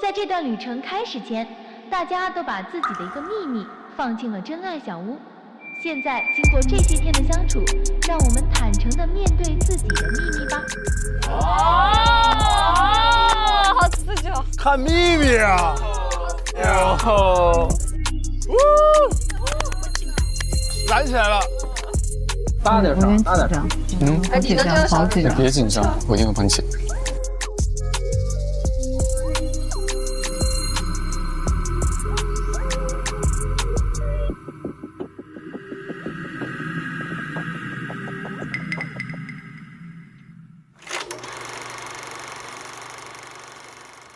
在这段旅程开始前，大家都把自己的一个秘密放进了真爱小屋。现在经过这些天的相处，让我们坦诚地面对自己的秘密吧。好刺激哦！看秘密啊！然后，燃起来了！大点声，大点声。好紧张，好紧张。别紧张，我一定会帮你解。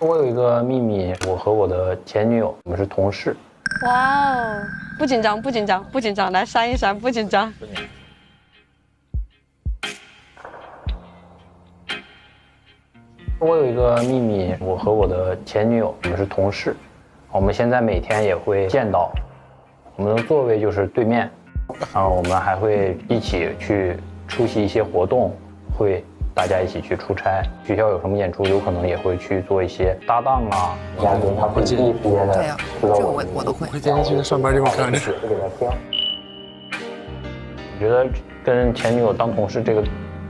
我有一个秘密，我和我的前女友，我们是同事。哇哦！不紧张，不紧张，不紧张，来扇一扇，不紧张。我有一个秘密，我和我的前女友，我们是同事，我们现在每天也会见到，我们的座位就是对面，然后我们还会一起去出席一些活动，会大家一起去出差，学校有什么演出，有可能也会去做一些搭档啊。嘉宾他会第一时间的知道我都会。我会天天去他上班地方看着。解释给他听。我觉得跟前女友当同事这个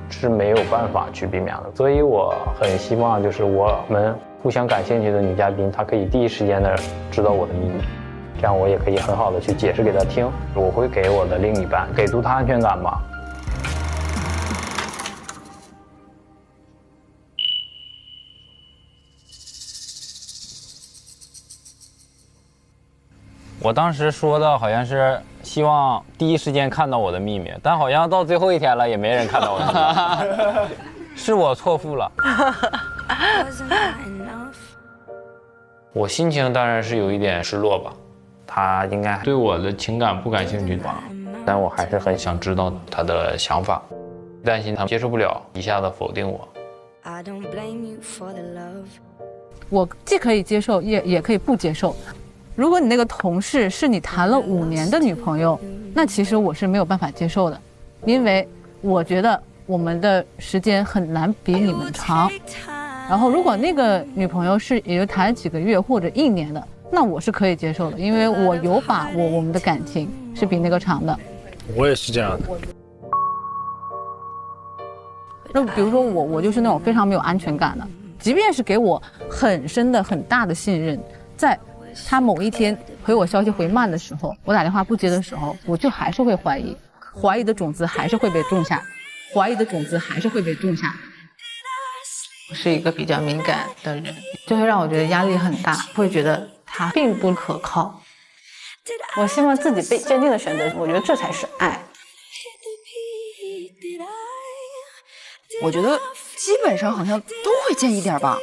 是没有办法去避免的，所以我很希望就是我们互相感兴趣的女嘉宾，她可以第一时间的知道我的秘密，这样我也可以很好的去解释给她听。我会给我的另一半给足她安全感吧。我当时说的好像是希望第一时间看到我的秘密，但好像到最后一天了也没人看到我的秘密，是我错付了。我心情当然是有一点失落吧，他应该对我的情感不感兴趣吧，但我还是很想知道他的想法，担心他接受不了，一下子否定我。我既可以接受，也可以不接受。如果你那个同事是你谈了5年的女朋友，那其实我是没有办法接受的，因为我觉得我们的时间很难比你们长。然后如果那个女朋友是也就谈几个月或者1年的，那我是可以接受的，因为我有把握我们的感情是比那个长的。我也是这样的。那比如说我就是那种非常没有安全感的，即便是给我很深的很大的信任，在他某一天回我消息回慢的时候，我打电话不接的时候，我就还是会怀疑，怀疑的种子还是会被种下，怀疑的种子还是会被种下。我是一个比较敏感的人，就会让我觉得压力很大，会觉得他并不可靠。我希望自己被坚定的选择，我觉得这才是爱。我觉得基本上好像都会见一点吧。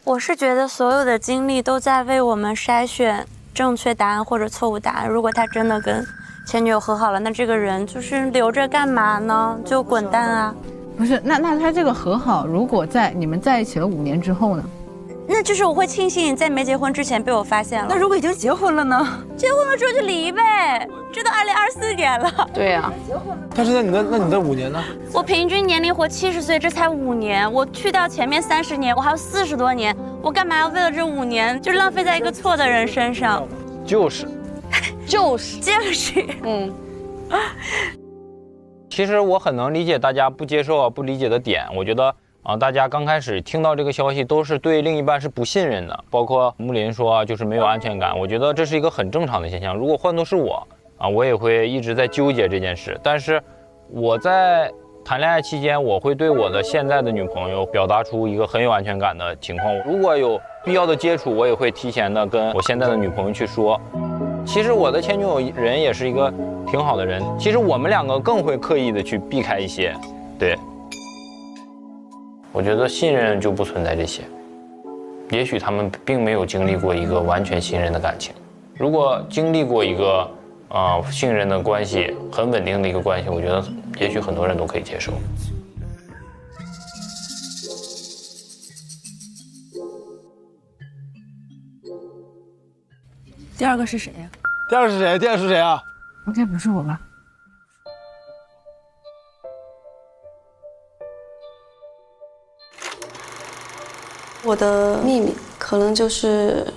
我是觉得所有的经历都在为我们筛选正确答案或者错误答案。如果他真的跟前女友和好了，那这个人就是留着干嘛呢？就滚蛋啊！不是，那他这个和好，如果在你们在一起了5年之后呢？那就是我会庆幸在没结婚之前被我发现了。那如果已经结婚了呢？结婚了之后就离呗，这都2024年了。对呀、但是那你的5年呢？我平均年龄活70岁，这才5年，我去掉前面30年，我还有40多年，我干嘛要为了这5年就浪费在一个错的人身上？就是，其实我很能理解大家不接受啊、不理解的点。我觉得大家刚开始听到这个消息都是对另一半是不信任的，包括木林说就是没有安全感。我觉得这是一个很正常的现象。如果换作是我我也会一直在纠结这件事。但是我在谈恋爱期间，我会对我的现在的女朋友表达出一个很有安全感的情况。如果有必要的接触，我也会提前的跟我现在的女朋友去说。其实我的前女友人也是一个挺好的人，其实我们2个更会刻意的去避开一些。对，我觉得信任就不存在这些，也许他们并没有经历过一个完全信任的感情。如果经历过一个信任的关系，很稳定的一个关系，我觉得也许很多人都可以接受。第二个是谁呀？第二个是谁？第二个是谁啊？应该不是我吧？我的秘密可能就是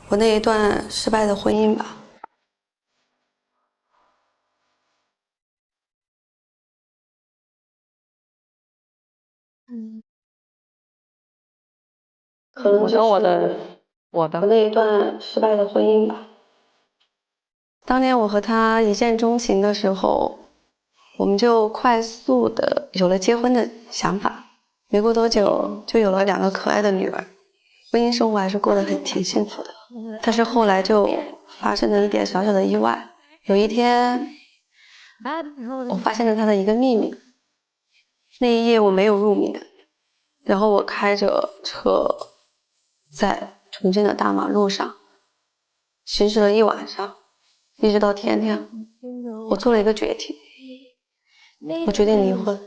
我那一段失败的婚姻吧。可能就是我那一段失败的婚姻吧。当年我和他一见钟情的时候，我们就快速的有了结婚的想法，没过多久就有了2个可爱的女儿，婚姻生活还是过得挺幸福的。但是后来就发生了一点小小的意外，有一天我发现了他的一个秘密，那一夜我没有入眠，然后我开着车在重庆的大马路上行驶了一晚上，一直到天亮，我做了一个决定，我决定离婚。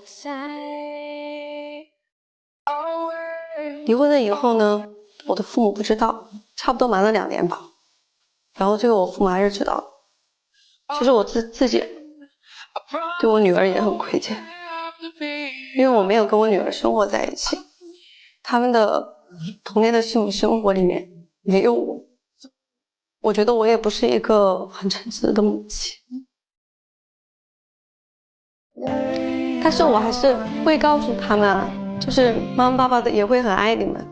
离婚了以后呢，我的父母不知道，差不多瞒了2年吧，然后最后我父母还是知道了。其实我自己对我女儿也很亏欠，因为我没有跟我女儿生活在一起，他们的童年的幸福生活里面没有我，我觉得我也不是一个很称职的母亲，但是我还是会告诉他们啊，就是妈妈爸爸的也会很爱你们，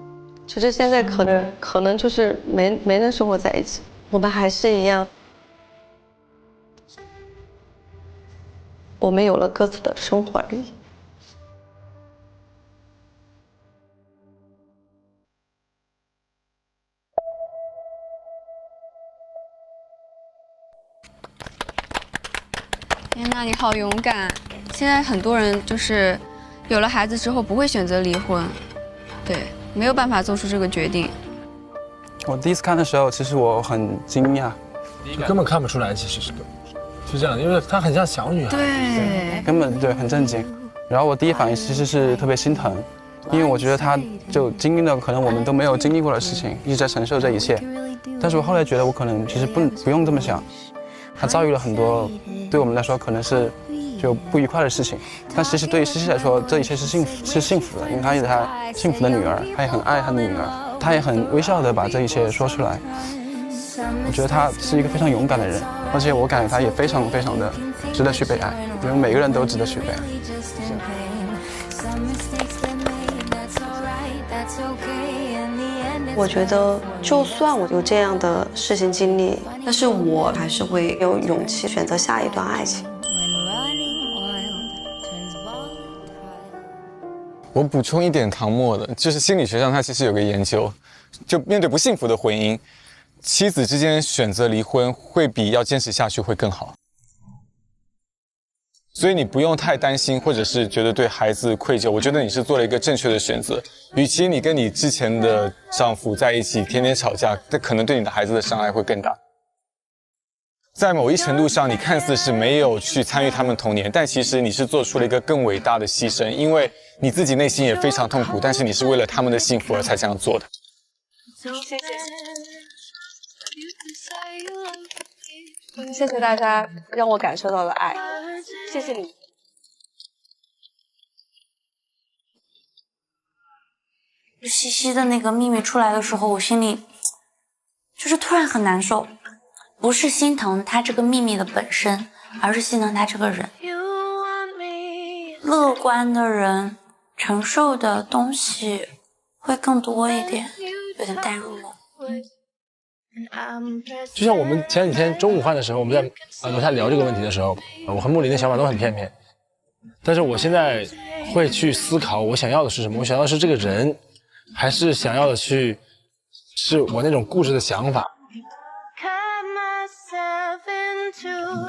只是现在可能就是没人生活在一起，我们还是一样，我们有了各自的生活而已。天呐，你好勇敢！现在很多人就是有了孩子之后不会选择离婚，对，没有办法做出这个决定。我第一次看的时候，其实我很惊讶，就根本看不出来，其实是这样，因为她很像小女孩，对，根本对很震惊。然后我第一反应其实是特别心疼，因为我觉得她就经历了可能我们都没有经历过的事情，一直在承受这一切。但是我后来觉得我可能其实不用这么想，她遭遇了很多对我们来说可能是就不愉快的事情，但其实对于西西来说，这一切是幸福的，因为她有她幸福的女儿，她也很爱她的女儿，她也很微笑的把这一切说出来。我觉得她是一个非常勇敢的人，而且我感觉她也非常的值得去被爱，因为每个人都值得去被爱。我觉得就算我有这样的事情经历，但是我还是会有勇气选择下一段爱情。我补充一点唐默的，就是心理学上它其实有个研究，就面对不幸福的婚姻，妻子之间选择离婚会比要坚持下去会更好。所以你不用太担心，或者是觉得对孩子愧疚，我觉得你是做了一个正确的选择。与其你跟你之前的丈夫在一起天天吵架，这可能对你的孩子的伤害会更大。在某一程度上，你看似是没有去参与他们童年，但其实你是做出了一个更伟大的牺牲，因为你自己内心也非常痛苦，但是你是为了他们的幸福而才这样做的。谢谢大家让我感受到了爱，谢谢你。西西的那个秘密出来的时候，我心里就是突然很难受，不是心疼他这个秘密的本身，而是心疼他这个人。乐观的人承受的东西会更多一点，有点代入了。就像我们前几天中午饭的时候，我们在楼下聊这个问题的时候，我和木林的想法都很片面，但是我现在会去思考我想要的是什么，我想要的是这个人，还是想要的是我那种固执的想法。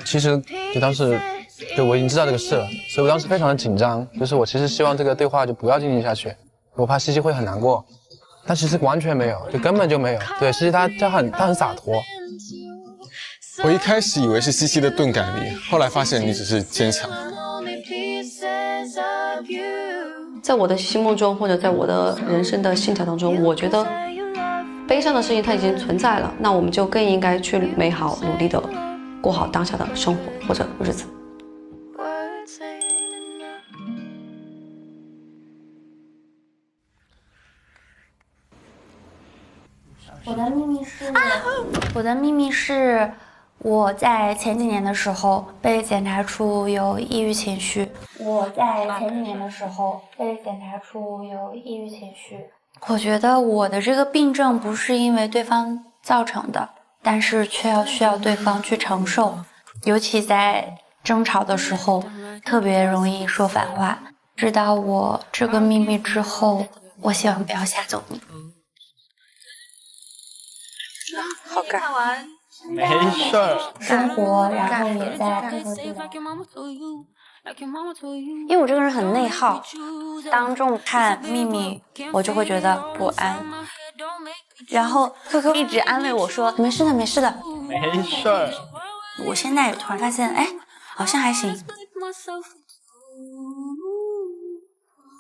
其实就当时就我已经知道这个事了，所以我当时非常的紧张，就是我其实希望这个对话就不要进行下去，我怕西西会很难过，但其实完全没有，就根本就没有。对，西西他很洒脱。我一开始以为是西西的钝感力，后来发现你只是坚强。在我的心目中，或者在我的人生的信条当中，我觉得悲伤的事情它已经存在了，那我们就更应该去美好努力的过好当下的生活或者日子。我的秘密是，我在前几年的时候被检查出有抑郁情绪。我觉得我的这个病症不是因为对方造成的，但是却需要对方去承受，尤其在争吵的时候，特别容易说反话。知道我这个秘密之后，我希望不要吓走你。好尬。没事儿。生活，然后也在各个地方。因为我这个人很内耗，当众看秘密，我就会觉得不安。然后科科一直安慰我说：“没事的，没事的，没事儿。”我现在也突然发现，哎，好像还行。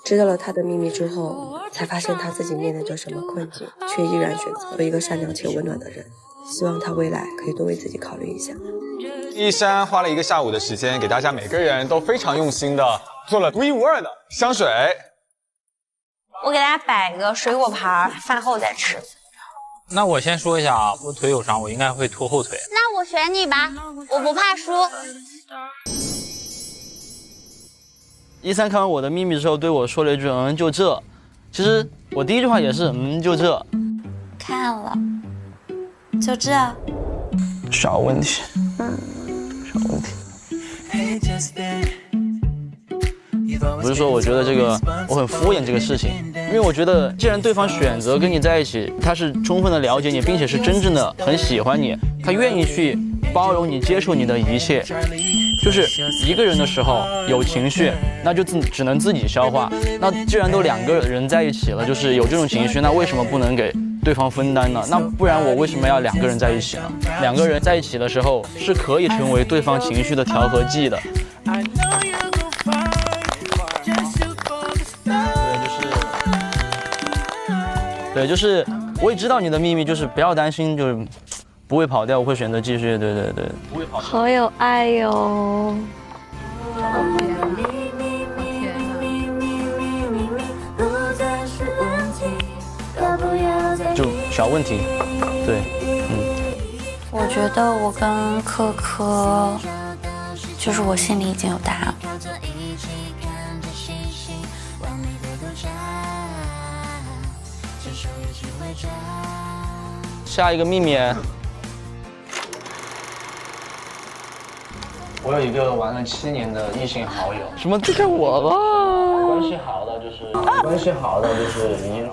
知道了他的秘密之后，才发现他自己面对着什么困境，却依然选择做一个善良且温暖的人。希望他未来可以多为自己考虑一下。一山花了1个下午的时间，给大家每个人都非常用心的做了独一无二的香水。我给大家摆个水果盘，饭后再吃。那我先说一下啊，我腿有伤，我应该会拖后腿。那我选你吧，我不怕输。13看完我的秘密之后，对我说了一句“就这”。其实我第一句话也是“就这”。看了，就这。小问题。小问题。不是说我觉得这个我很敷衍这个事情，因为我觉得既然对方选择跟你在一起，他是充分的了解你，并且是真正的很喜欢你，他愿意去包容你、接受你的一切。就是一个人的时候有情绪，那就只能自己消化。那既然都2个人在一起了，就是有这种情绪，那为什么不能给对方分担呢？那不然我为什么要2个人在一起呢？2个人在一起的时候是可以成为对方情绪的调和剂的。对，就是我也知道你的秘密，就是不要担心，就是不会跑掉，我会选择继续。对对对，不会跑掉。好有爱哟。就小问题，对，我觉得我跟科科，就是我心里已经有答案。下一个秘密，我有一个玩了7年的异性好友。什么？这是我吧？关系好的就是已经。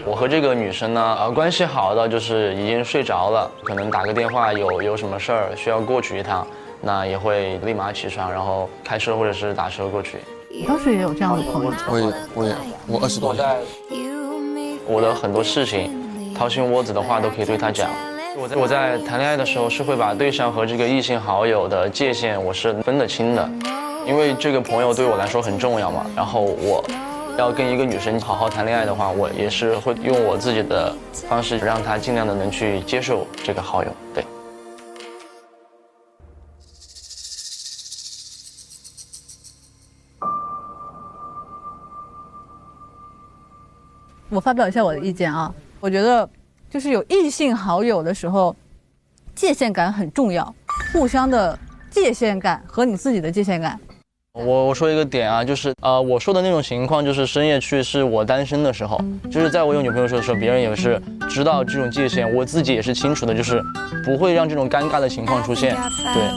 我和这个女生呢，关系好的就是已经睡着了，可能打个电话有什么事儿需要过去一趟，那也会立马起床，然后开车或者是打车过去。你当时也有这样的朋友？我20多岁。我的很多事情，掏心窝子的话都可以对她讲。我在谈恋爱的时候是会把对象和这个异性好友的界限我是分得清的，因为这个朋友对我来说很重要嘛。然后我要跟一个女生好好谈恋爱的话，我也是会用我自己的方式让她尽量的能去接受这个好友。对。我发表一下我的意见啊，我觉得就是有异性好友的时候，界限感很重要，互相的界限感和你自己的界限感。我说一个点啊，就是我说的那种情况，就是深夜去是我单身的时候，就是在我有女朋友的时候，别人也是知道这种界限，我自己也是清楚的，就是不会让这种尴尬的情况出现。对，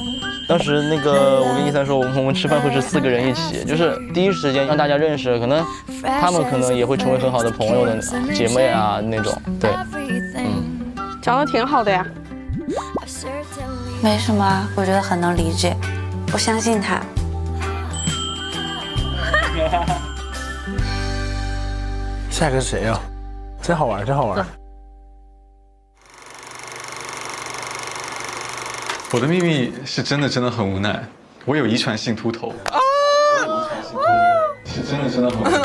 当时我跟13说，我们吃饭会是4个人一起，就是第一时间让大家认识，可能他们可能也会成为很好的朋友的姐妹啊那种。对，讲得挺好的呀。没什么，我觉得很能理解，我相信他。下一个是谁呀？真好玩，真好玩。我的秘密是真的很无奈，我有遗传性秃头。是真的很无奈。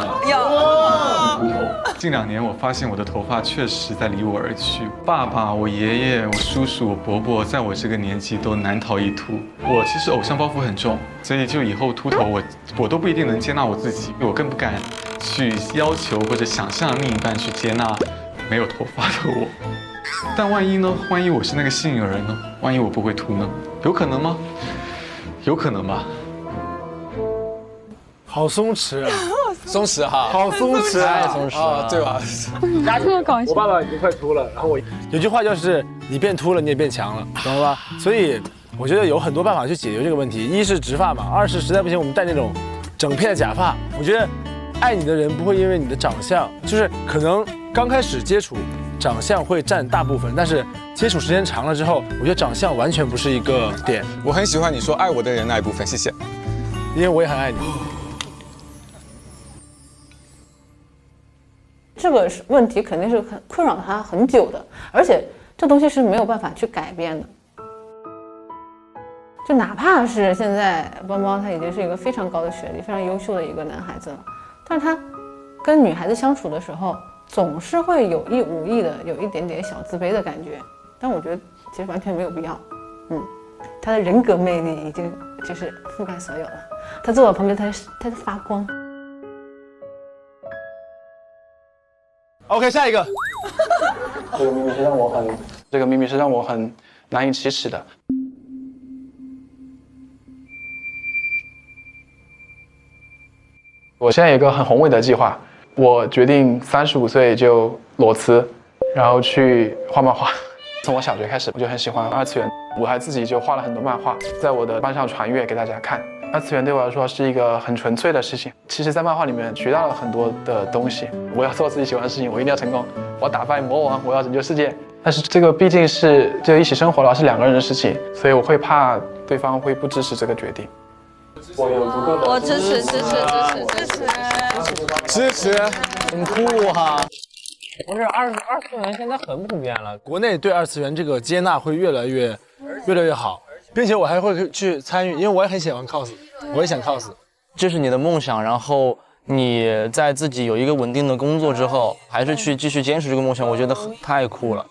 近2年我发现我的头发确实在离我而去。爸爸、我爷爷、我叔叔、我伯伯，在我这个年纪都难逃一秃。我其实偶像包袱很重，所以就以后秃头我都不一定能接纳我自己，我更不敢去要求或者想象另一半去接纳没有头发的我。但万一呢？万一我是那个幸运儿呢？万一我不会秃呢？有可能吗？有可能吧。好松弛啊，松弛哈，好松弛啊，太松弛了，对吧？我爸爸已经快秃了，然后有句话就是你变秃了，你也变强了，懂了吧？所以我觉得有很多办法去解决这个问题，一是植发嘛，二是实在不行我们戴那种整片的假发。我觉得爱你的人不会因为你的长相，就是可能刚开始接触长相会占大部分，但是接触时间长了之后，我觉得长相完全不是一个点。我很喜欢你说爱我的人那一部分，谢谢。因为我也很爱你。这个问题肯定是很困扰他很久的，而且这东西是没有办法去改变的。就哪怕是现在包包他已经是一个非常高的学历、非常优秀的一个男孩子了，但是他跟女孩子相处的时候，总是会有意无意的有一点点小自卑的感觉。但我觉得其实完全没有必要。他的人格魅力已经就是覆盖所有了。他坐我旁边，他在发光。OK， 下一个。这个秘密是让我很难以启齿的。我现在有一个很宏伟的计划，我决定35岁就裸辞，然后去画漫画。从我小学开始，我就很喜欢二次元，我还自己就画了很多漫画，在我的班上传阅给大家看。二次元对我来说是一个很纯粹的事情。其实，在漫画里面学到了很多的东西。我要做自己喜欢的事情，我一定要成功，我要打败魔王，我要拯救世界。但是这个毕竟是就一起生活了，是2个人的事情，所以我会怕对方会不支持这个决定。我有足够的，我支持，很酷哈。不是二次元现在很普遍了，国内对二次元这个接纳会越来越好，并且我还会去参与，因为我也很喜欢 cos， 我也想 cos。这是你的梦想，然后你在自己有一个稳定的工作之后，还是去继续坚持这个梦想，我觉得太酷了。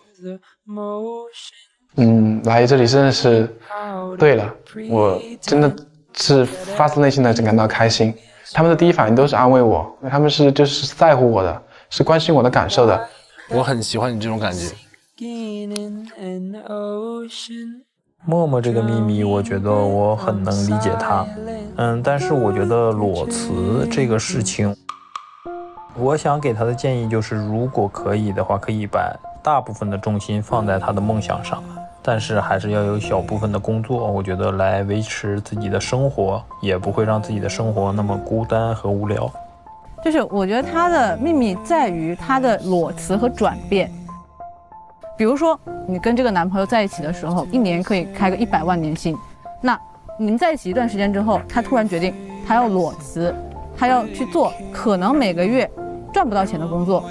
来这里真的是对了，我真的是发自内心的感到开心。他们的第一反应都是安慰我，他们是就是在乎我的，是关心我的感受的。我很喜欢你这种感觉。默默这个秘密，我觉得我很能理解他。但是我觉得裸辞这个事情，我想给他的建议就是，如果可以的话，可以把大部分的重心放在他的梦想上，但是还是要有小部分的工作，我觉得来维持自己的生活，也不会让自己的生活那么孤单和无聊。就是我觉得他的秘密在于他的裸辞和转变。比如说你跟这个男朋友在一起的时候，1年可以开个100万年薪，那你们在一起一段时间之后，他突然决定他要裸辞，他要去做可能每个月赚不到钱的工作。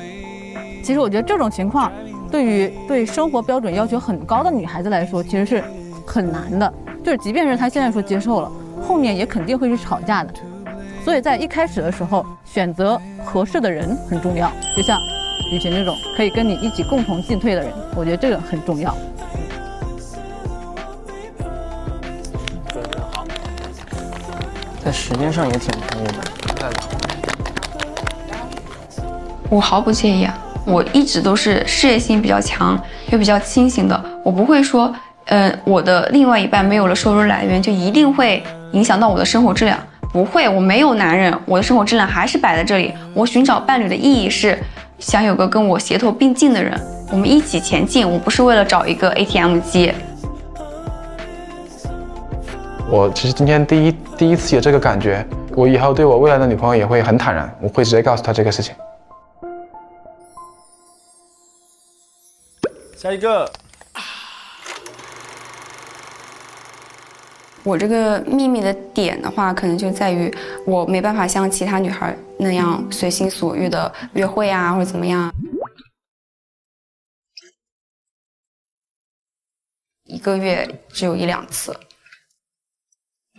其实我觉得这种情况对生活标准要求很高的女孩子来说，其实是很难的。就是即便是她现在说接受了，后面也肯定会去吵架的。所以在一开始的时候，选择合适的人很重要。就像雨晴这种可以跟你一起共同进退的人，我觉得这个很重要。在时间上也挺突兀的。我毫不介意啊，我一直都是事业心比较强又比较清醒的，我不会说，我的另外一半没有了收入来源就一定会影响到我的生活质量，不会，我没有男人，我的生活质量还是摆在这里。我寻找伴侣的意义是想有个跟我协同并进的人，我们一起前进，我不是为了找一个 ATM 机。我其实今天第一次有这个感觉，我以后对我未来的女朋友也会很坦然，我会直接告诉她这个事情。下一个。我这个秘密的点的话，可能就在于我没办法像其他女孩那样随心所欲的约会啊，或者怎么样。1个月只有1、2次，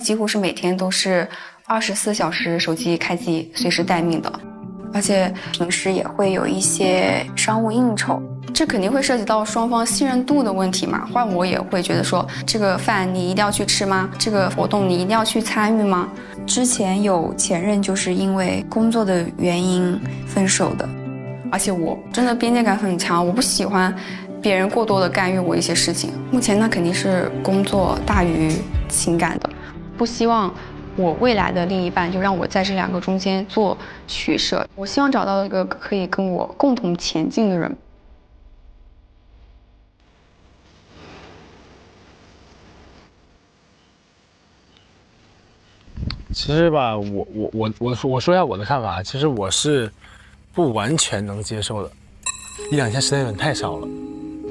几乎是每天都是24小时手机开机，随时待命的。而且平时也会有一些商务应酬，这肯定会涉及到双方信任度的问题嘛。换我也会觉得说，这个饭你一定要去吃吗？这个活动你一定要去参与吗？之前有前任就是因为工作的原因分手的，而且我真的边界感很强，我不喜欢别人过多的干预我一些事情。目前那肯定是工作大于情感的，不希望我未来的另一半就让我在这两个中间做取舍。我希望找到一个可以跟我共同前进的人。其实吧，我说一下我的看法，其实我是不完全能接受的，1-2天时间有点太少了。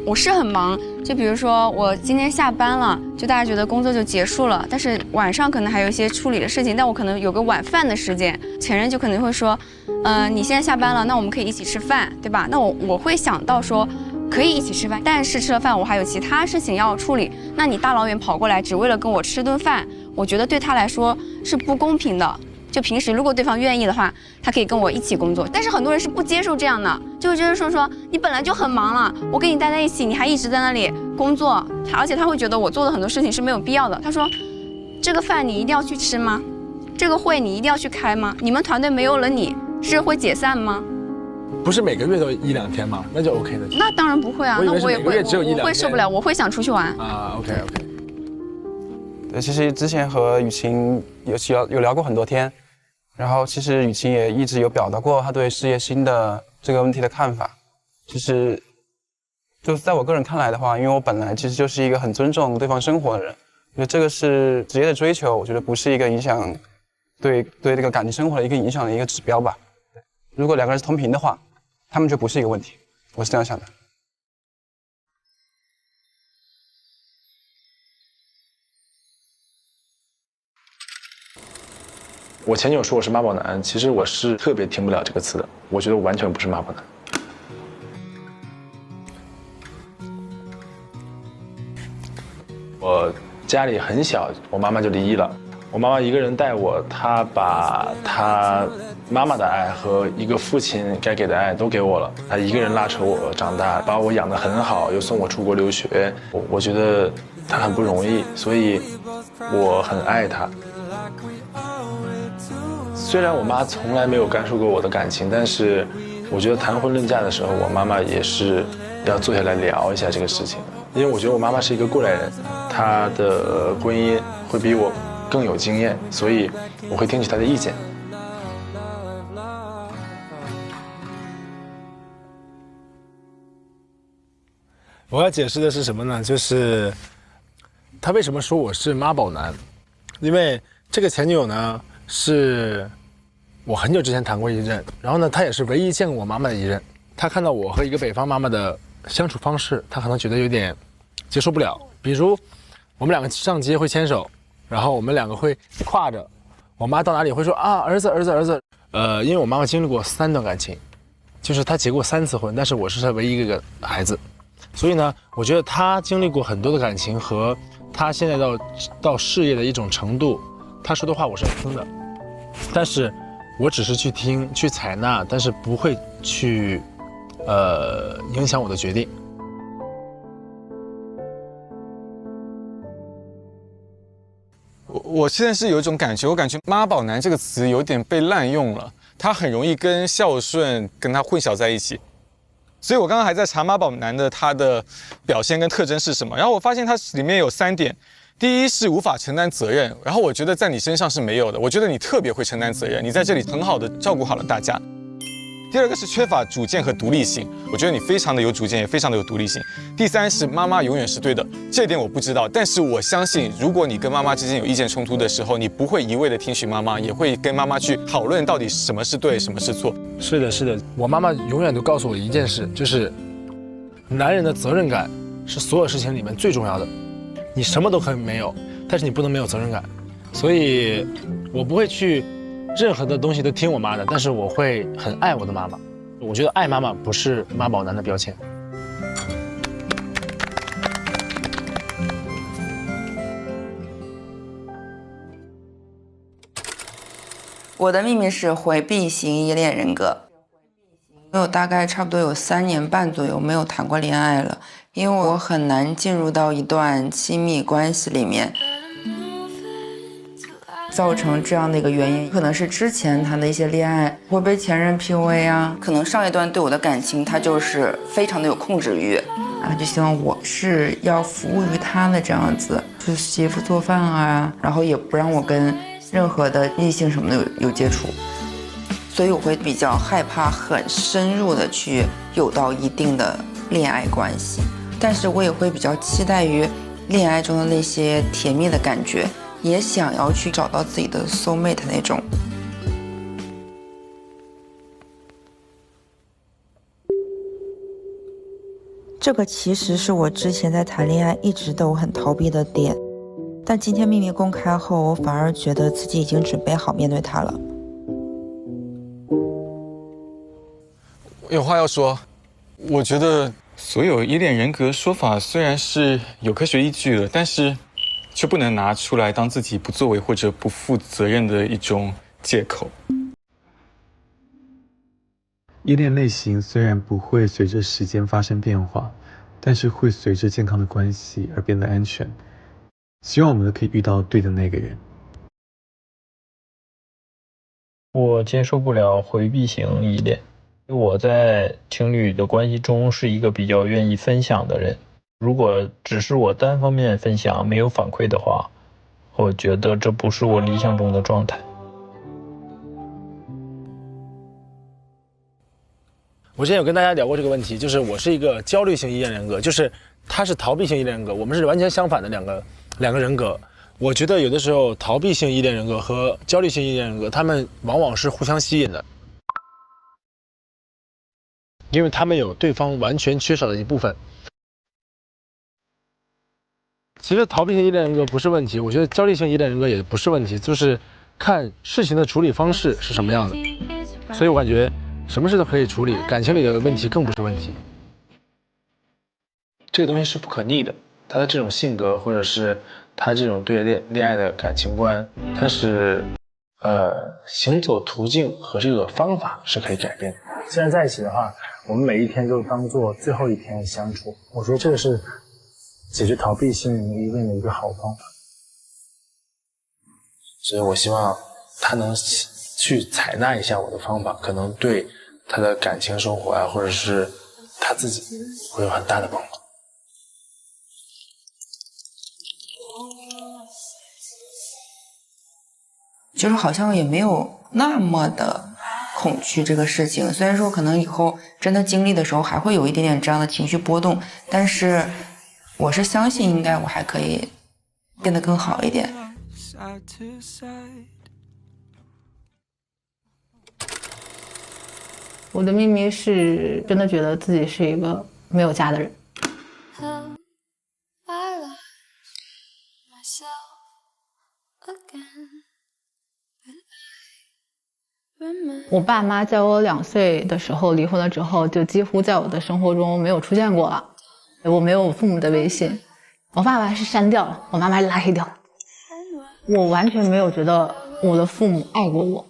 我是很忙，就比如说我今天下班了，就大家觉得工作就结束了，但是晚上可能还有一些处理的事情，但我可能有个晚饭的时间，前任就可能会说，你现在下班了，那我们可以一起吃饭，对吧？那我会想到说，可以一起吃饭，但是吃了饭我还有其他事情要处理，那你大老远跑过来只为了跟我吃顿饭，我觉得对他来说是不公平的。就平时如果对方愿意的话，他可以跟我一起工作，但是很多人是不接受这样的，就会觉得说你本来就很忙了，我跟你待在一起，你还一直在那里工作，而且他会觉得我做的很多事情是没有必要的。他说，这个饭你一定要去吃吗？这个会你一定要去开吗？你们团队没有了你是会解散吗？不是每个月都1-2天吗？那就 OK 的。那当然不会啊，那我也会，我会受不了，我会想出去玩啊。OK。对，其实之前和雨晴有聊过很多天。然后其实雨晴也一直有表达过她对事业心的这个问题的看法，就是在我个人看来的话，因为我本来其实就是一个很尊重对方生活的人，我觉得这个是职业的追求，我觉得不是一个影响对这个感情生活的一个影响的一个指标吧。如果两个人是同频的话，他们就不是一个问题，我是这样想的。我前女友说我是妈宝男，其实我是特别听不了这个词的，我觉得我完全不是妈宝男。我家里很小，我妈妈就离异了，我妈妈一个人带我，她把她妈妈的爱和一个父亲该给的爱都给我了，她一个人拉扯我长大，把我养得很好，又送我出国留学，我觉得她很不容易，所以我很爱她。虽然我妈从来没有干涉过我的感情，但是我觉得谈婚论嫁的时候，我妈妈也是要坐下来聊一下这个事情，因为我觉得我妈妈是一个过来人，她的婚姻会比我更有经验，所以我会听取她的意见。我要解释的是什么呢？就是她为什么说我是妈宝男，因为这个前女友呢是我很久之前谈过一任，然后呢，她也是唯一见过我妈妈的一任。她看到我和一个北方妈妈的相处方式，她可能觉得有点接受不了。比如我们两个上街会牵手，然后我们两个会挎着，我妈到哪里会说啊儿子儿子儿子。因为我妈妈经历过3段感情，就是她结过3次婚，但是我是她唯一一个孩子，所以呢，我觉得她经历过很多的感情和她现在到事业的一种程度。他说的话我是要听的，但是我只是去听去采纳，但是不会去影响我的决定。我现在是有一种感觉，我感觉妈宝男这个词有点被滥用了，他很容易跟孝顺跟他混淆在一起。所以我刚刚还在查妈宝男的他的表现跟特征是什么，然后我发现它里面有3点。第一是无法承担责任，然后我觉得在你身上是没有的，我觉得你特别会承担责任，你在这里很好的照顾好了大家。第2个是缺乏主见和独立性，我觉得你非常的有主见，也非常的有独立性。第3是妈妈永远是对的，这点我不知道，但是我相信，如果你跟妈妈之间有意见冲突的时候，你不会一味的听取妈妈，也会跟妈妈去讨论到底什么是对，什么是错。是的，是的，我妈妈永远都告诉我一件事，就是男人的责任感是所有事情里面最重要的。你什么都可以没有，但是你不能没有责任感，所以我不会去任何的东西都听我妈的，但是我会很爱我的妈妈。我觉得爱妈妈不是妈宝男的标签。我的秘密是回避型依恋人格。我大概差不多有3年半左右没有谈过恋爱了，因为我很难进入到一段亲密关系里面。造成这样的一个原因，可能是之前谈的一些恋爱会被前任 PUA 啊，可能上一段对我的感情他就是非常的有控制欲啊，就希望我是要服务于他的这样子，就洗衣服做饭啊，然后也不让我跟任何的异性什么的有接触，所以我会比较害怕很深入的去有到一定的恋爱关系，但是我也会比较期待于恋爱中的那些甜蜜的感觉，也想要去找到自己的 soul mate 那种。这个其实是我之前在谈恋爱一直都很逃避的点，但今天秘密公开后，我反而觉得自己已经准备好面对它了。有话要说，我觉得所有依恋人格说法虽然是有科学依据的，但是却不能拿出来当自己不作为或者不负责任的一种借口。依恋类型虽然不会随着时间发生变化，但是会随着健康的关系而变得安全。希望我们都可以遇到对的那个人。我接受不了回避型依恋，我在情侣的关系中是一个比较愿意分享的人。如果只是我单方面分享没有反馈的话，我觉得这不是我理想中的状态。我之前有跟大家聊过这个问题，就是我是一个焦虑型依恋人格，就是他是逃避型依恋人格，我们是完全相反的两个人格。我觉得有的时候逃避型依恋人格和焦虑型依恋人格，他们往往是互相吸引的，因为他们有对方完全缺少的一部分。其实逃避型依恋人格不是问题，我觉得焦虑型依恋人格也不是问题，就是看事情的处理方式是什么样的。所以我感觉什么事都可以处理，感情里的问题更不是问题。这个东西是不可逆的，他的这种性格或者是他这种对恋爱的感情观，它是行走途径和这个方法是可以改变的。既然在一起的话，我们每一天就当做最后一天相处，我觉得这个是解决逃避性依恋的一个好方法。所以我希望他能去采纳一下我的方法，可能对他的感情生活啊，或者是他自己会有很大的帮助。就是好像也没有那么的恐惧这个事情，虽然说可能以后真的经历的时候还会有一点点这样的情绪波动，但是我是相信应该我还可以变得更好一点。我的秘密是真的觉得自己是一个没有家的人。我爸妈在我2岁的时候离婚了之后，就几乎在我的生活中没有出现过了。我没有我父母的微信，我爸爸是删掉了，我妈妈拉黑掉了。我完全没有觉得我的父母爱过我。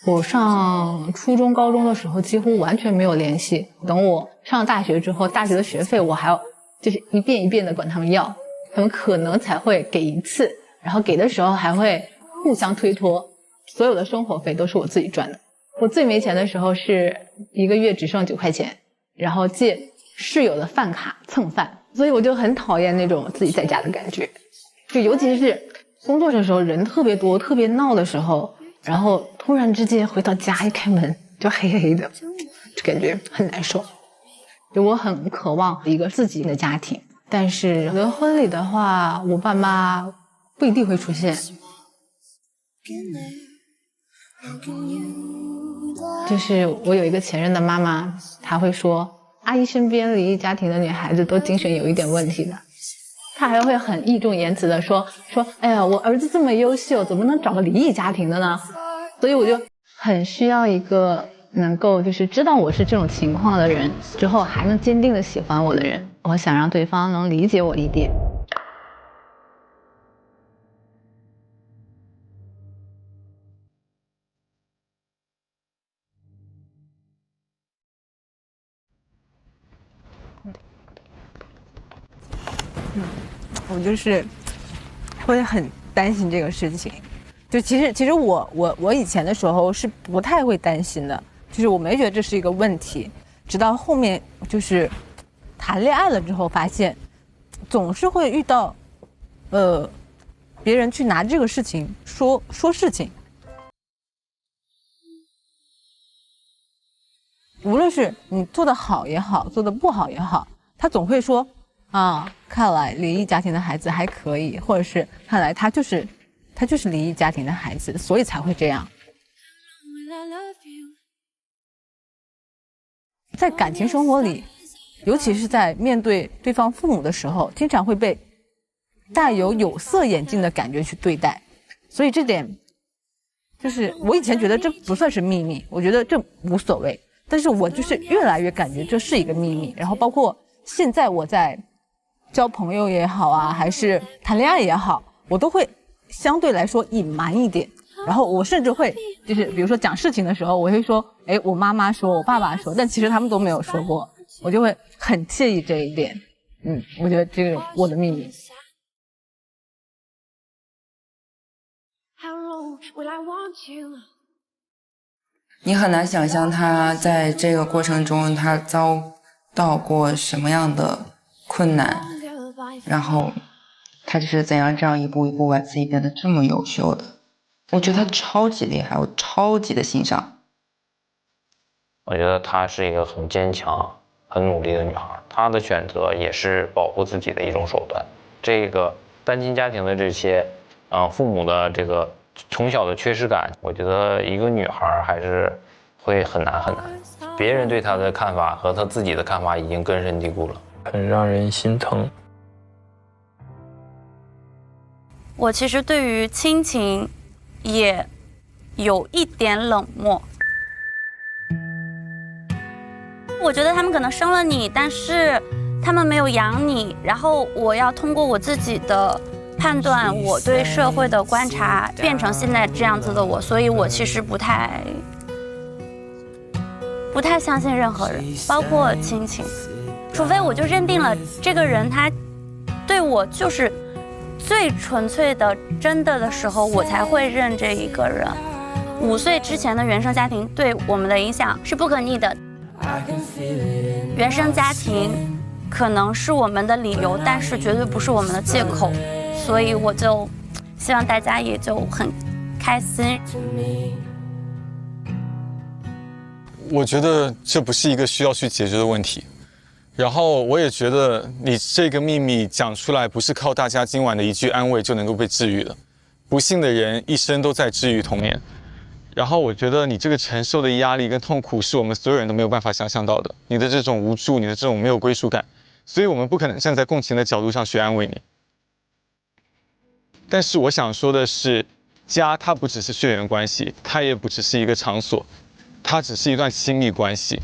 我上初中高中的时候几乎完全没有联系，等我上大学之后，大学的学费我还要就是一遍一遍的管他们要，他们可能才会给一次，然后给的时候还会互相推脱，所有的生活费都是我自己赚的。我最没钱的时候是1个月只剩9块钱，然后借室友的饭卡蹭饭，所以我就很讨厌那种自己在家的感觉，就尤其是工作的时候人特别多特别闹的时候，然后突然之间回到家一开门就黑黑的，就感觉很难受。就我很渴望一个自己的家庭，但是我的婚礼的话，我爸妈不一定会出现。就是我有一个前任的妈妈，她会说阿姨身边离异家庭的女孩子都精神有一点问题的。她还会很义正言辞的说哎呀，我儿子这么优秀，怎么能找个离异家庭的呢？所以我就很需要一个能够就是知道我是这种情况的人之后，还能坚定的喜欢我的人。我想让对方能理解我一点。我就是会很担心这个事情。就其实我以前的时候是不太会担心的，就是我没觉得这是一个问题，直到后面就是谈恋爱了之后，发现总是会遇到别人去拿这个事情说事情，无论是你做得好也好，做得不好也好，他总会说啊，看来离异家庭的孩子还可以，或者是看来他就是离异家庭的孩子，所以才会这样。在感情生活里，尤其是在面对对方父母的时候，经常会被带有色眼镜的感觉去对待，所以这点就是我以前觉得这不算是秘密，我觉得这无所谓，但是我就是越来越感觉这是一个秘密。然后包括现在我在交朋友也好啊，还是谈恋爱也好，我都会相对来说隐瞒一点。然后我甚至会就是比如说讲事情的时候，我会说我妈妈说，我爸爸说，但其实他们都没有说过，我就会很介意这一点。我觉得这个我的秘密。你很难想象他在这个过程中他遭到过什么样的困难，然后他就是怎样这样一步一步把自己变得这么优秀的。我觉得他超级厉害，我超级的欣赏。我觉得她是一个很坚强、很努力的女孩，她的选择也是保护自己的一种手段。这个单亲家庭的这些，父母的这个从小的缺失感，我觉得一个女孩还是会很难很难。别人对她的看法和她自己的看法已经根深蒂固了，很让人心疼。我其实对于亲情也有一点冷漠。我觉得他们可能生了你，但是他们没有养你，然后我要通过我自己的判断，我对社会的观察，变成现在这样子的我，所以我其实不太相信任何人，包括亲情，除非我就认定了这个人他对我就是最纯粹的真的时候，我才会认这一个人。5岁之前的原生家庭对我们的影响是不可逆的，原生家庭可能是我们的理由，但是绝对不是我们的借口，所以我就希望大家也就很开心。我觉得这不是一个需要去解决的问题，然后我也觉得你这个秘密讲出来，不是靠大家今晚的一句安慰就能够被治愈的。不幸的人一生都在治愈童年，然后我觉得你这个承受的压力跟痛苦是我们所有人都没有办法想象到的，你的这种无助，你的这种没有归属感，所以我们不可能站在共情的角度上去安慰你。但是我想说的是，家它不只是血缘关系，它也不只是一个场所，它只是一段亲密关系。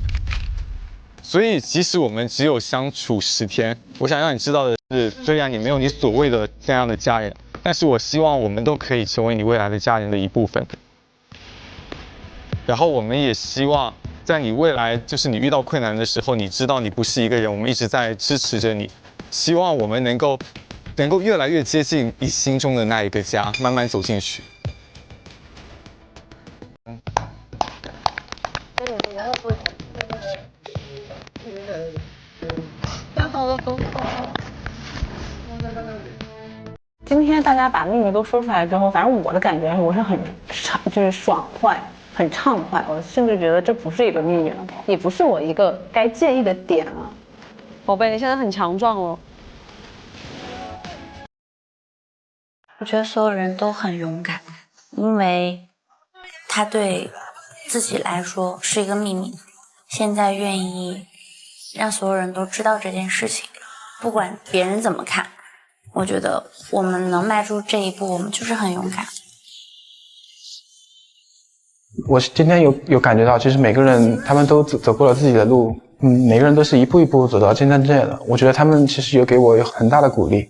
所以即使我们只有相处10天，我想让你知道的是，虽然你没有你所谓的这样的家人，但是我希望我们都可以成为你未来的家人的一部分。然后我们也希望在你未来就是你遇到困难的时候，你知道你不是一个人，我们一直在支持着你。希望我们能够越来越接近你心中的那一个家，慢慢走进去。今天大家把秘密都说出来之后，反正我的感觉我是很就是爽快，很畅快。我甚至觉得这不是一个秘密了，也不是我一个该介意的点了。宝贝，你现在很强壮哦。我觉得所有人都很勇敢，因为他对自己来说是一个秘密，现在愿意让所有人都知道这件事情，不管别人怎么看，我觉得我们能迈出这一步，我们就是很勇敢。我今天有感觉到，其实每个人他们都走过了自己的路，每个人都是一步一步走到今天这样的。我觉得他们其实有给我很大的鼓励。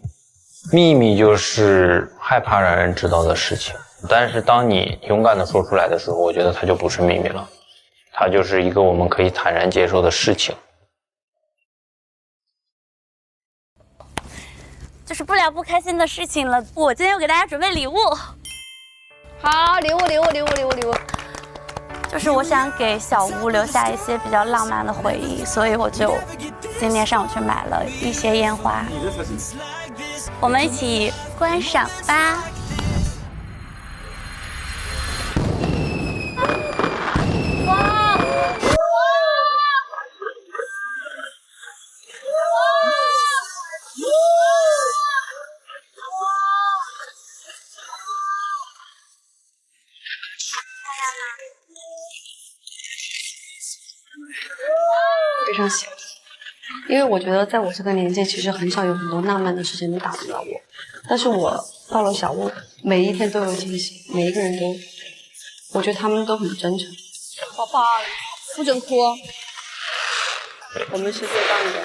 秘密就是害怕让人知道的事情，但是当你勇敢地说出来的时候，我觉得它就不是秘密了，它就是一个我们可以坦然接受的事情。就是不聊不开心的事情了。我今天要给大家准备礼物。好，礼物。就是我想给小屋留下一些比较浪漫的回忆，所以我就今天上午去买了一些烟花，我们一起观赏吧。非常喜欢，因为我觉得在我这个年纪，其实很少有很多浪漫的事情能打动到我。但是我到了小屋，每一天都有惊喜，每一个人都，我觉得他们都很真诚。宝宝，不准哭。我们是最棒的。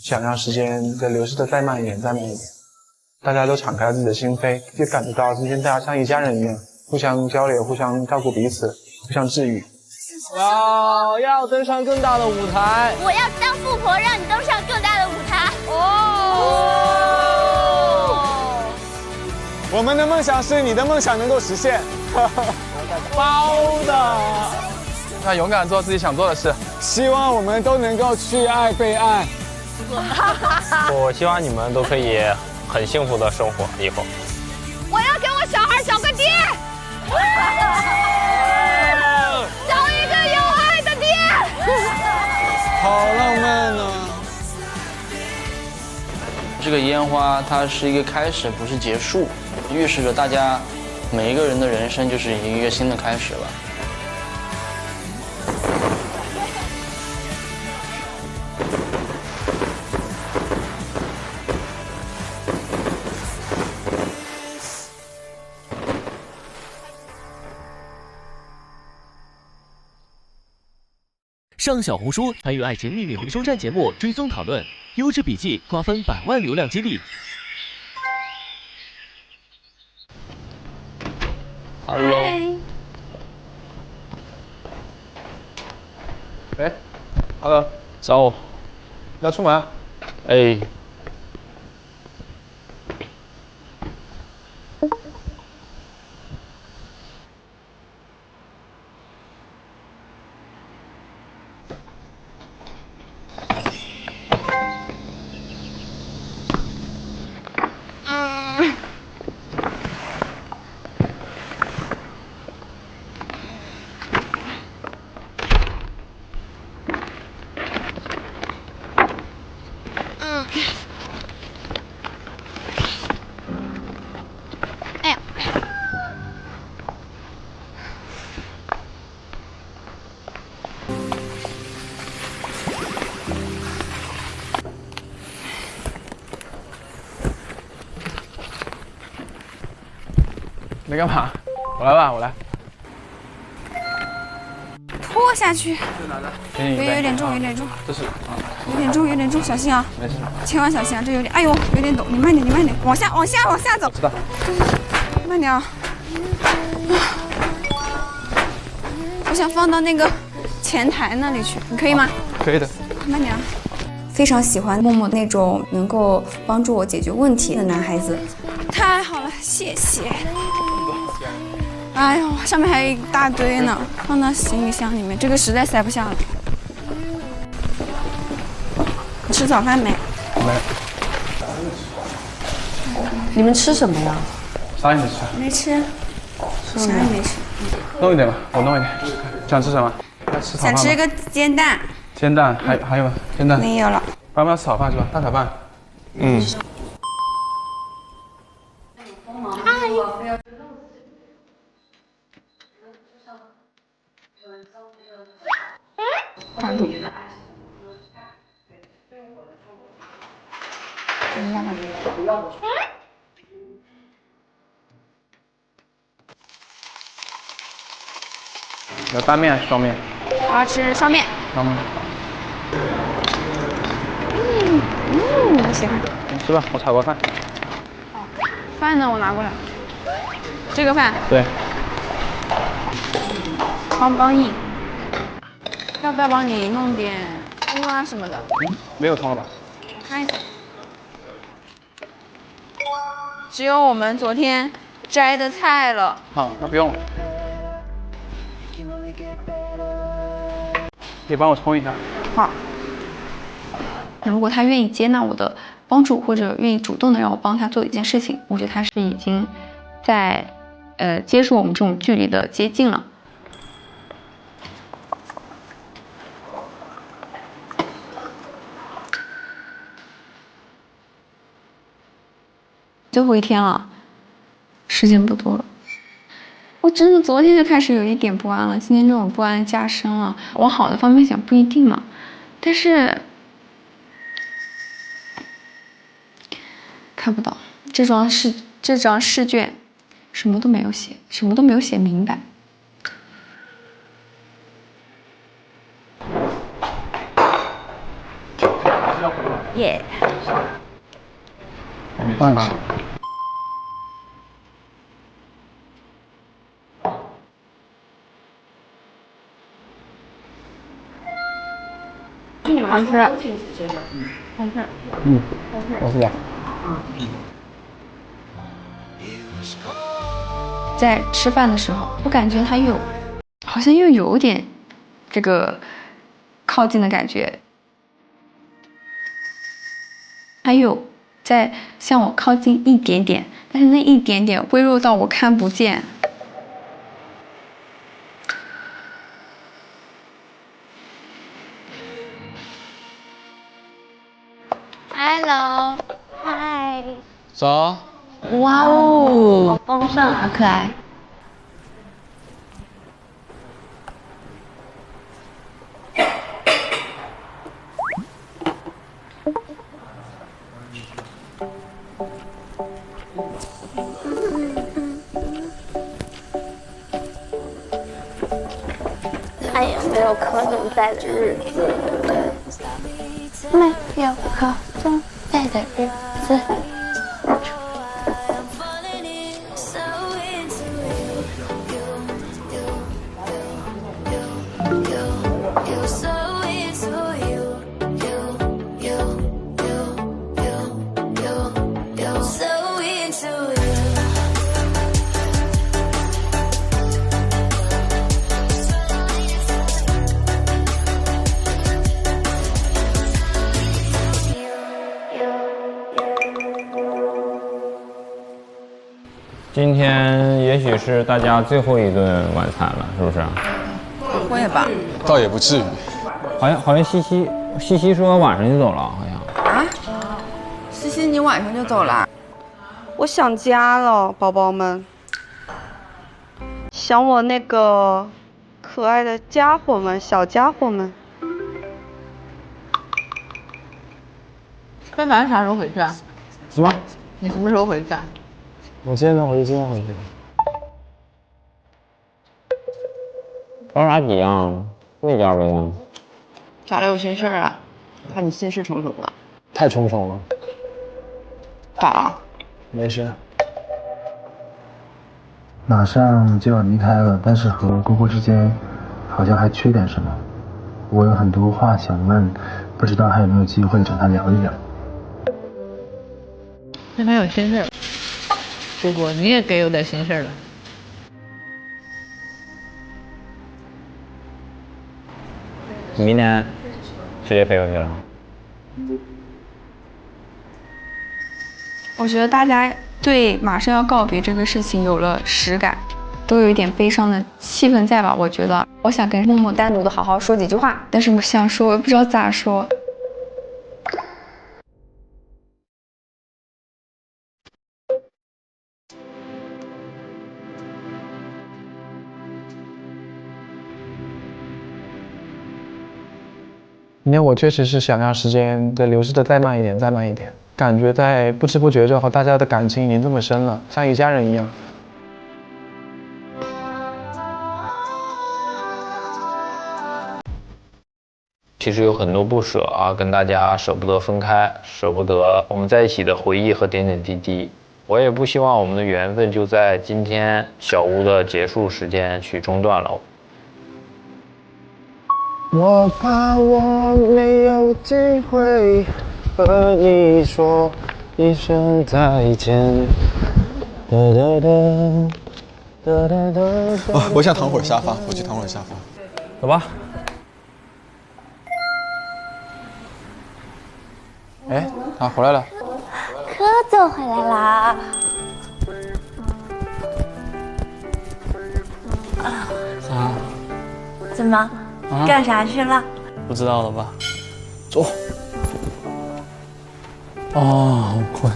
想让时间的流逝的再慢一点，大家都敞开了自己的心扉，就感觉到今天大家像一家人一样，互相交流，互相照顾彼此，互相治愈。我要登上更大的舞台！我要当富婆，让你登上更大的舞台！我们的梦想是你的梦想能够实现。包的。要勇敢做自己想做的事。希望我们都能够去爱被爱。我希望你们都可以很幸福的生活以后。我要给我小孩找个爹。找一个有爱的爹。好浪漫啊！这个烟花它是一个开始，不是结束，预示着大家每一个人的人生就是一个新的开始了。上小红书参与爱情秘密回收站节目追踪讨论，优质笔记瓜分100万流量激励。Hello。哎 ，Hello， 走。要出门？哎。你干嘛？我来吧，我来。拖下去。有点重，有点重。这是有点重，小心啊！没事。千万小心啊！这有点，哎呦，有点陡，你慢点，往下走。知道。慢点啊！我想放到那个前台那里去，你可以吗？可以的。慢点啊！非常喜欢默默那种能够帮助我解决问题的男孩子。太好了，谢谢。哎呦，上面还有一大堆呢，放到行李箱里面，这个实在塞不下了。你吃早饭没？没。你们吃什么呀？啥也没吃。没吃，啥也没吃。弄一点吧，我弄一点。想吃什么？吃炒饭吗？想吃个煎蛋。煎蛋还有吗？煎蛋没有了。爸妈要吃炒饭是吧？大炒饭。嗯。大肚。要单面还是双面？我要吃双面。双面。我喜欢。你吃吧，我炒个饭。饭呢？我拿过来。这个饭。对。帮不帮硬？要不要帮你弄点葱啊什么的？没有葱了吧？我看一下。只有我们昨天摘的菜了。好，那不用了。可以帮我冲一下。好。如果他愿意接纳我的帮助，或者愿意主动的让我帮他做一件事情，我觉得他是已经在接受我们这种距离的接近了。最后一天了，时间不多了。我真的昨天就开始有一点不安了，今天这种不安加深了。往好的方面想不一定嘛，但是看不到这张试卷，什么都没有写，什么都没有写明白。耶。放下。好吃。好吃。我是。在吃饭的时候，我感觉他好像又有点这个靠近的感觉，他又在向我靠近一点点，但是那一点点微弱到我看不见。Hello， 嗨。走。哇哦，好丰盛，好可爱。还有没有柯总在的日子？没有柯总在的日子。今天也许是大家最后一顿晚餐了，是不是？会吧？倒也不至于。好像西西说晚上就走了，好像。啊？西西，你晚上就走了？我想家了，宝宝们。想我那个可爱的家伙们，小家伙们。非凡啥时候回去啊？什么？你什么时候回去啊？我今天能回去，今天回去。着啥急啊？那家呗呀。咋了？有心事啊？看你心事重重的。太重重了。咋了？没事。马上就要离开了，但是和姑姑之间好像还缺点什么。我有很多话想问，不知道还有没有机会找她聊一聊。非凡有心事。姑姑，你也给有点心事了。明天直接飞回去了。我觉得大家对马上要告别这个事情有了实感，都有一点悲伤的气氛在吧？我觉得，我想跟默默单独的好好说几句话，但是我想说，我也不知道咋说。今天我确实是想让时间的流逝的再慢一点，再慢一点。感觉在不知不觉中，和大家的感情已经这么深了，像一家人一样。其实有很多不舍啊，跟大家舍不得分开，舍不得我们在一起的回忆和点点滴滴。我也不希望我们的缘分就在今天小屋的结束时间去中断了。我怕我没有机会和你说一声再见。我想躺会儿沙发，我去躺会儿沙发。走吧。哎，他回来了。柯总回来啦！啥？怎么？干啥去了？不知道了吧？走。好困。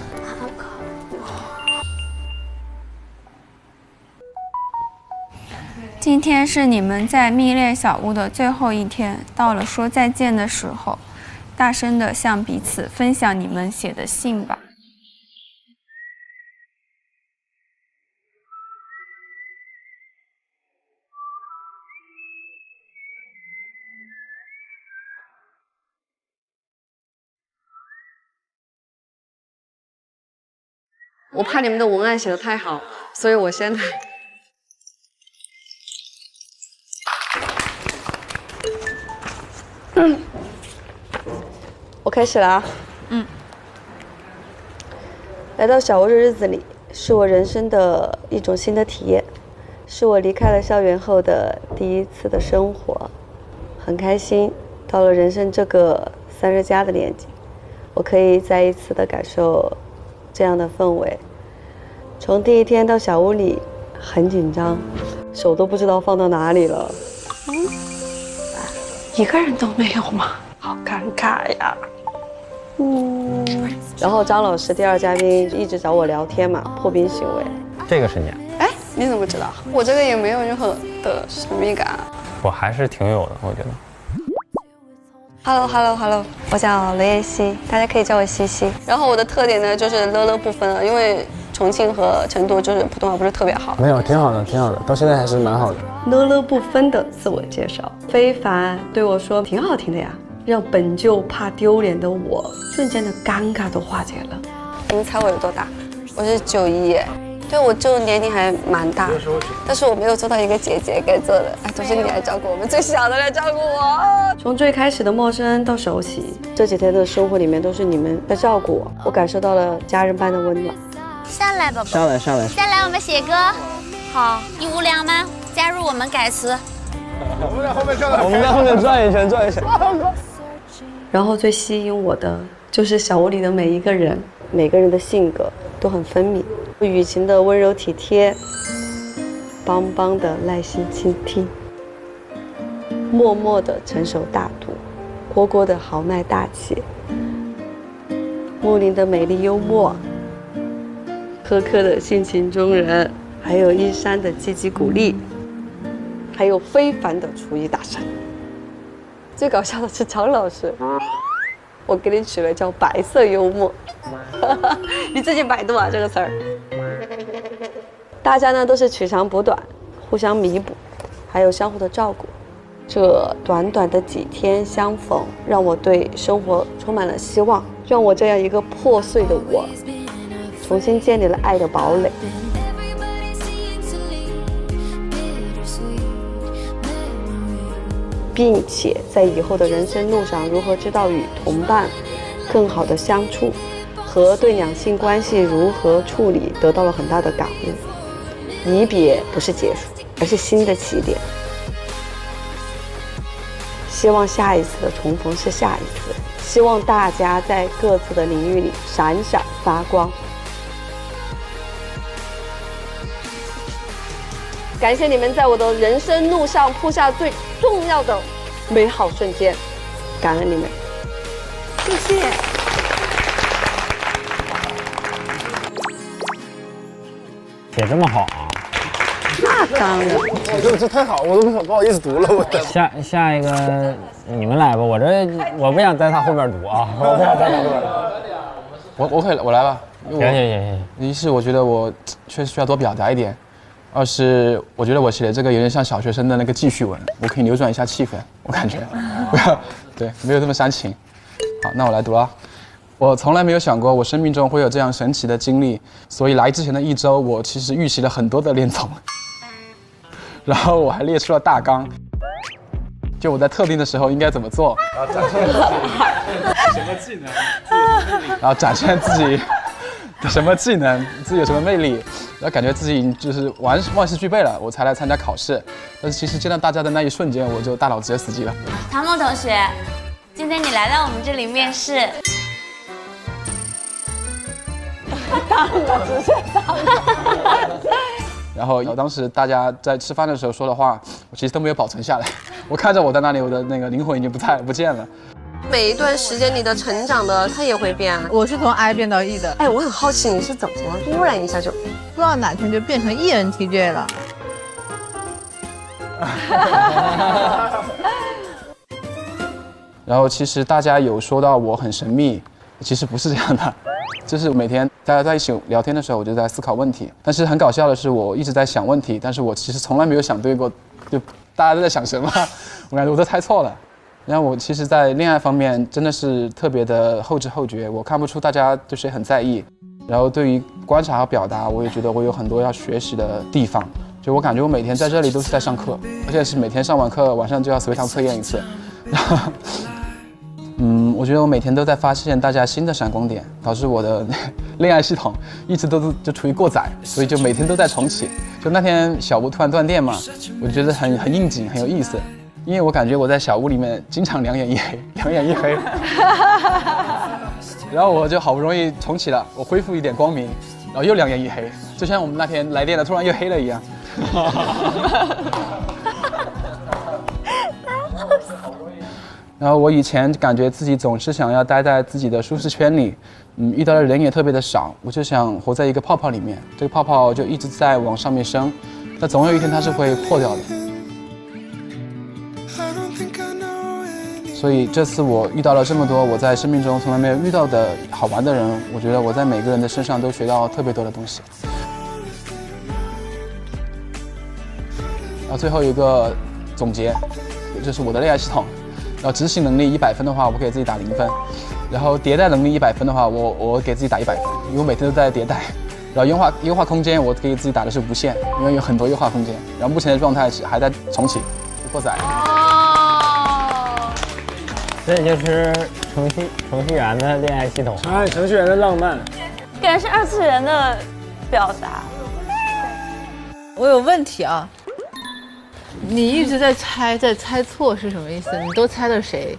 今天是你们在蜜恋小屋的最后一天，到了说再见的时候，大声地向彼此分享你们写的信吧。我怕你们的文案写得太好，所以我先来。我开始了啊。来到小屋的日子里，是我人生的一种新的体验，是我离开了校园后的第一次的生活，很开心。到了人生这个30+的年纪，我可以再一次的感受这样的氛围。从第一天到小屋里，很紧张，手都不知道放到哪里了。一个人都没有吗？好尴尬呀。然后张老师第2嘉宾一直找我聊天嘛，破冰行为。这个是你？哎，你怎么知道？我这个也没有任何的神秘感。我还是挺有的，我觉得。Hello， 我叫雷妍希，大家可以叫我西西。然后我的特点呢就是乐乐不分了，因为重庆和成都就是普通话不是特别好。没有，挺好的，挺好的，到现在还是蛮好的。乐乐不分的自我介绍，非凡对我说挺好听的呀，让本就怕丢脸的我瞬间的尴尬都化解了。你们猜我有多大？我是91，对，我就年龄还蛮大，但是我没有做到一个姐姐该做的，哎，都是你来照顾我们最小的来照顾我。从最开始的陌生到熟悉，这几天的生活里面都是你们在照顾我，我感受到了家人般的温暖。上来，宝宝。下来，下来，我们写歌。好，你无聊吗？加入我们改词。我们在后面转，我们在后面转一圈，转一圈。然后最吸引我的就是小屋里的每一个人，每个人的性格都很分明，雨晴的温柔体贴，邦邦的耐心倾听，默默的成熟大度，蝈蝈的豪迈大气，木林的美丽幽默，苛刻的性情中人，还有一山的积极鼓励，还有非凡的厨艺大神。最搞笑的是张老师，我给你取了叫白色幽默，你自己百度啊这个词儿。大家呢都是取长补短，互相弥补，还有相互的照顾。这短短的几天相逢，让我对生活充满了希望，让我这样一个破碎的我，重新建立了爱的堡垒。并且在以后的人生路上，如何知道与同伴更好的相处，和对两性关系如何处理，得到了很大的感悟。离别不是结束，而是新的起点。希望下一次的重逢是下一次，希望大家在各自的领域里闪闪发光。感谢你们在我的人生路上铺下最重要的美好瞬间，感恩你们，谢谢。写这么好啊？那当然，这太好，我都不好意思读了。我下一个你们来吧，我不想在他后边读啊，我不想在他后边。我可以，我来吧。行。一是我觉得我确实需要多表达一点。2是我觉得我写的这个有点像小学生的那个记叙文，我可以扭转一下气氛，我感觉对，没有这么煽情。好，那我来读了。我从来没有想过我生命中会有这样神奇的经历，所以来之前的1周，我其实预习了很多的恋综，然后我还列出了大纲，就我在特定的时候应该怎么做，然后展现自己的什么技能，自己有什么魅力，然后感觉自己已经就是万事俱备了，我才来参加考试。但是其实见到大家的那一瞬间，我就大脑直接死机了。唐梦同学，今天你来到我们这里面试。当了，直接当了。然后当时大家在吃饭的时候说的话，我其实都没有保存下来。我看着我在那里，我的那个灵魂已经不见了。每一段时间你的成长的，它也会变。我是从 I 变到 E 的。哎，我很好奇你是怎么突然一下就，不知道哪天就变成 ENTJ 了。然后其实大家有说到我很神秘，其实不是这样的。就是每天大家在一起聊天的时候，我就在思考问题。但是很搞笑的是，我一直在想问题，但是我其实从来没有想对过，就大家都在想什么，我感觉我都猜错了。然后我其实，在恋爱方面真的是特别的后知后觉，我看不出大家对谁很在意。然后对于观察和表达，我也觉得我有很多要学习的地方。就我感觉我每天在这里都是在上课，而且是每天上完课晚上就要随堂测验一次。然后我觉得我每天都在发现大家新的闪光点，导致我的恋爱系统一直都就处于过载，所以就每天都在重启。就那天小屋突然断电嘛，我就觉得很应景，很有意思，因为我感觉我在小屋里面经常两眼一黑，然后我就好不容易重启了，我恢复一点光明，然后又两眼一黑，就像我们那天来电了，突然又黑了一样。然后我以前感觉自己总是想要待在自己的舒适圈里，遇到的人也特别的少，我就想活在一个泡泡里面，这个泡泡就一直在往上面升，但总有一天它是会破掉的。所以这次我遇到了这么多我在生命中从来没有遇到的好玩的人，我觉得我在每个人的身上都学到特别多的东西。然后最后一个总结，就是我的恋爱系统。然后执行能力100分的话，我给自己打0分；然后迭代能力100分的话，我给自己打100分，因为我每天都在迭代。然后优化空间，我给自己打的是无限，因为有很多优化空间。然后目前的状态是还在重启，过载。这就是程序员的恋爱系统，程序员的浪漫，感觉是2次元的表达。我有问题啊。你一直在猜错是什么意思？你都猜的谁？